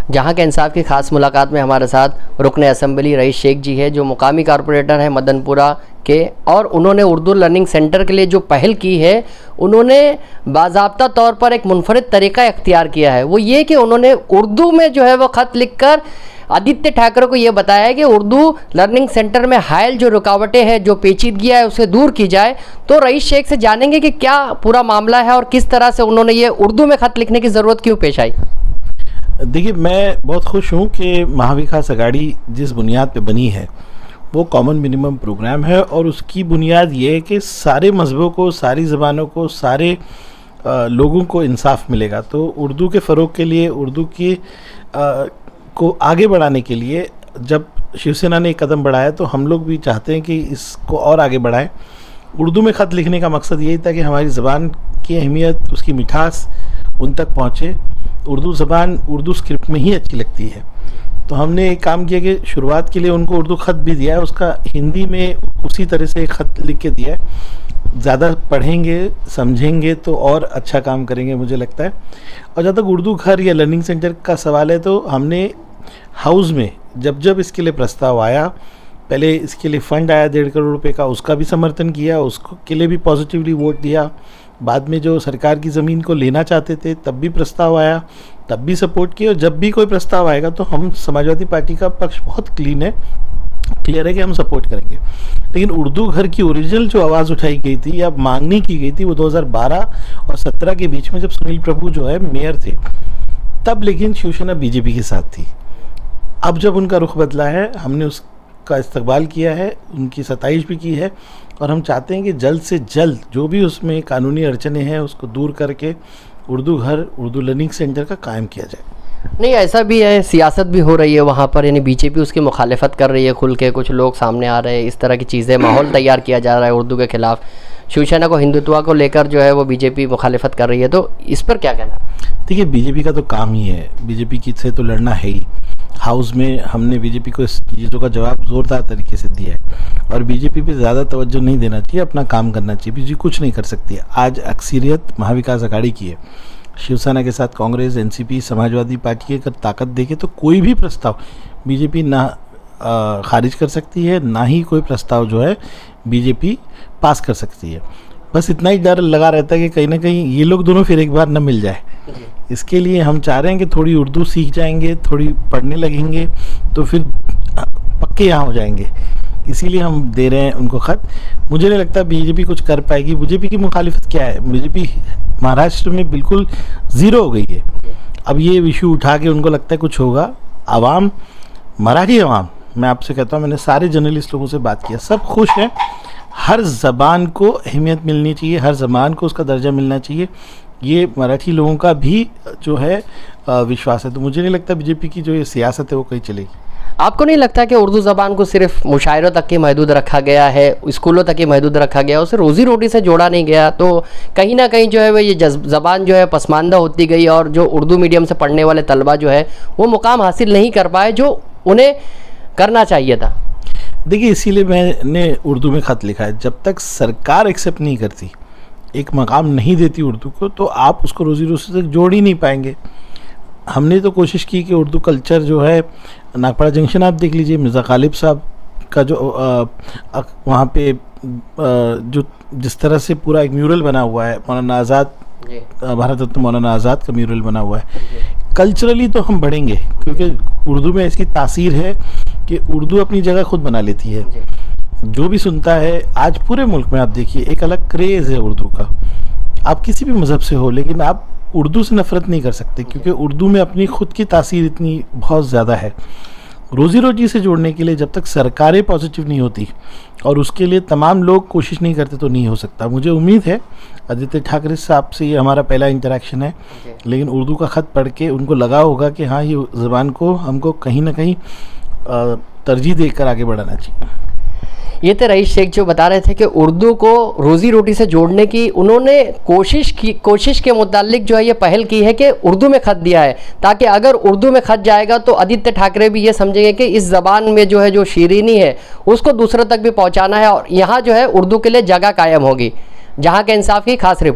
जहां के इंसाफ की खास मुलाकात में हमारे साथ रुकने असेंबली रईस शेख जी है, जो मुकामी कारपोरेटर है मदनपुरा के, और उन्होंने उर्दू लर्निंग सेंटर के लिए जो पहल की है, उन्होंने बाज़ाब्ता तौर पर एक मुनफरिद तरीका इख्तियार किया है। वो ये कि उन्होंने उर्दू में जो है वो ख़त लिखकर आदित्य ठाकरे को ये बताया है कि उर्दू लर्निंग सेंटर में हायल जो रुकावटें हैं, जो पेचीदगियाँ है, उसे दूर की जाए। तो रईस शेख से जानेंगे कि क्या पूरा मामला है और किस तरह से उन्होंने ये उर्दू में ख़त लिखने की ज़रूरत क्यों पेश आई। देखिए, मैं बहुत खुश हूँ कि महाविकास अघाड़ी जिस बुनियाद पे बनी है वो कॉमन मिनिमम प्रोग्राम है, और उसकी बुनियाद ये है कि सारे मज़हबों को, सारी ज़बानों को, सारे लोगों को इंसाफ मिलेगा। तो उर्दू के फ़रोग के लिए, उर्दू की को आगे बढ़ाने के लिए जब शिवसेना ने एक कदम बढ़ाया, तो हम लोग भी चाहते हैं कि इसको और आगे बढ़ाएं। उर्दू में ख़त लिखने का मकसद यही था कि हमारी ज़बान की अहमियत, उसकी मिठास उन तक पहुँचे। उर्दू ज़बान उर्दू स्क्रिप्ट में ही अच्छी लगती है। तो हमने एक काम किया कि शुरुआत के लिए उनको उर्दू ख़त भी दिया है, उसका हिंदी में उसी तरह से ख़त लिख के दिया है। ज़्यादा पढ़ेंगे, समझेंगे तो और अच्छा काम करेंगे मुझे लगता है। और जहाँ तक उर्दू घर या लर्निंग सेंटर का सवाल है, तो हमने हाउस में जब इसके लिए प्रस्ताव आया, पहले इसके लिए फ़ंड आया 1.5 करोड़ रुपए का, उसका भी समर्थन किया, उसको के लिए भी पॉजिटिवली वोट दिया। बाद में जो सरकार की ज़मीन को लेना चाहते थे तब भी प्रस्ताव आया, तब भी सपोर्ट किया। और जब भी कोई प्रस्ताव आएगा तो हम समाजवादी पार्टी का पक्ष बहुत क्लियर है कि हम सपोर्ट करेंगे। लेकिन उर्दू घर की ओरिजिनल जो आवाज़ उठाई गई थी या मांगनी की गई थी, वो 2012 और 17 के बीच में, जब सुनील प्रभु जो है मेयर थे तब। लेकिन शिवसेना बीजेपी के साथ थी। अब जब उनका रुख बदला है, हमने उसका इस्तकबाल किया है, उनकी सताइश भी की है, और हम चाहते हैं कि जल्द से जल्द जो भी उसमें कानूनी अड़चने हैं उसको दूर करके उर्दू घर, उर्दू लर्निंग सेंटर का कायम किया जाए। नहीं, ऐसा भी है, सियासत भी हो रही है वहाँ पर, यानी बीजेपी उसकी मुखालिफत कर रही है खुल के, कुछ लोग सामने आ रहे हैं, इस तरह की चीज़ें, माहौल तैयार किया जा रहा है उर्दू के खिलाफ। शिवसेना को, हिंदुत्व को लेकर जो है वो बीजेपी मुखालिफत कर रही है, तो इस पर क्या कहना? देखिए, बीजेपी का तो काम ही है, बीजेपी की से तो लड़ना है ही। हाउस में हमने बीजेपी को इस चीज़ों का जवाब ज़ोरदार तरीके से दिया है, और बीजेपी पे ज़्यादा तवज्जो नहीं देना चाहिए, अपना काम करना चाहिए। बीजेपी कुछ नहीं कर सकती है। आज अक्सरियत महाविकास अघाड़ी की है, शिवसेना के साथ कांग्रेस, एनसीपी, समाजवादी पार्टी की अगर ताकत देखे तो कोई भी प्रस्ताव बीजेपी ना खारिज कर सकती है, ना ही कोई प्रस्ताव जो है बीजेपी पास कर सकती है। बस इतना ही डर लगा रहता है कि कहीं ना कहीं ये लोग दोनों फिर एक बार न मिल जाए। इसके लिए हम चाह रहे हैं कि थोड़ी उर्दू सीख जाएंगे, थोड़ी पढ़ने लगेंगे तो फिर पक्के यहाँ हो जाएंगे। इसीलिए हम दे रहे हैं उनको ख़त। मुझे नहीं लगता बीजेपी कुछ कर पाएगी। बीजेपी की मुखालिफत क्या है? बीजेपी महाराष्ट्र में बिल्कुल ज़ीरो हो गई है। अब ये इशू उठा के उनको लगता है कुछ होगा। आवाम, मराठी आवाम, मैं आपसे कहता हूँ, मैंने सारे जर्नलिस्ट लोगों से बात किया, सब खुश हैं। हर ज़बान को अहमियत मिलनी चाहिए, हर ज़बान को उसका दर्जा मिलना चाहिए, ये मराठी लोगों का भी जो है विश्वास है। तो मुझे नहीं लगता बीजेपी की जो ये सियासत है वो कहीं चलेगी। आपको नहीं लगता कि उर्दू ज़बान को सिर्फ मुशायरों तक ही महदूद रखा गया है, स्कूलों तक ही महदूद रखा गया, उसे रोज़ी रोटी से जोड़ा नहीं गया? तो कहीं ना कहीं जो है वो ये ज़बान जो है पसमानदा होती गई, और जो उर्दू मीडियम से पढ़ने वाले तलबा जो है वो मुकाम हासिल नहीं कर पाए जो उन्हें करना चाहिए था। देखिए, इसीलिए मैंने उर्दू में ख़त लिखा है। जब तक सरकार एक्सेप्ट नहीं करती, एक मकाम नहीं देती उर्दू को, तो आप उसको रोज़ी रोटी से जोड़ ही नहीं पाएंगे। हमने तो कोशिश की कि उर्दू कल्चर जो है, नागपाड़ा जंक्शन आप देख लीजिए, मिर्ज़ा गालिब साहब का जो वहाँ पे जो जिस तरह से पूरा एक म्यूरल बना हुआ है, मौलाना आज़ाद, भारत रत्न मौलाना आज़ाद का म्यूरल बना हुआ है। कल्चरली तो हम बढ़ेंगे, क्योंकि उर्दू में ऐसी तासीर है कि उर्दू अपनी जगह खुद बना लेती है। जो भी सुनता है, आज पूरे मुल्क में आप देखिए एक अलग क्रेज़ है उर्दू का। आप किसी भी मज़हब से हो, लेकिन आप उर्दू से नफ़रत नहीं कर सकते, क्योंकि उर्दू में अपनी खुद की तासीर इतनी बहुत ज़्यादा है। रोज़ी रोटी से जोड़ने के लिए जब तक सरकारें पॉजिटिव नहीं होती और उसके लिए तमाम लोग कोशिश नहीं करते तो नहीं हो सकता। मुझे उम्मीद है आदित्य ठाकरे साहब से ये हमारा पहला इंटरेक्शन है, लेकिन उर्दू का ख़त पढ़ के उनको लगा होगा कि हाँ, ये ज़बान को हमको कहीं ना कहीं तरजीह देकर आगे बढ़ाना चाहिए। ये तो रईस शेख जो बता रहे थे कि उर्दू को रोज़ी रोटी से जोड़ने की उन्होंने कोशिश के मुतालिक जो है ये पहल की है कि उर्दू में ख़त दिया है, ताकि अगर उर्दू में ख़त जाएगा तो आदित्य ठाकरे भी ये समझेंगे कि इस ज़बान में जो है जो शीरीनी है उसको दूसरों तक भी पहुंचाना है, और यहाँ जो है उर्दू के लिए जगह कायम होगी। जहाँ के इंसाफ की खास रिपोर्ट।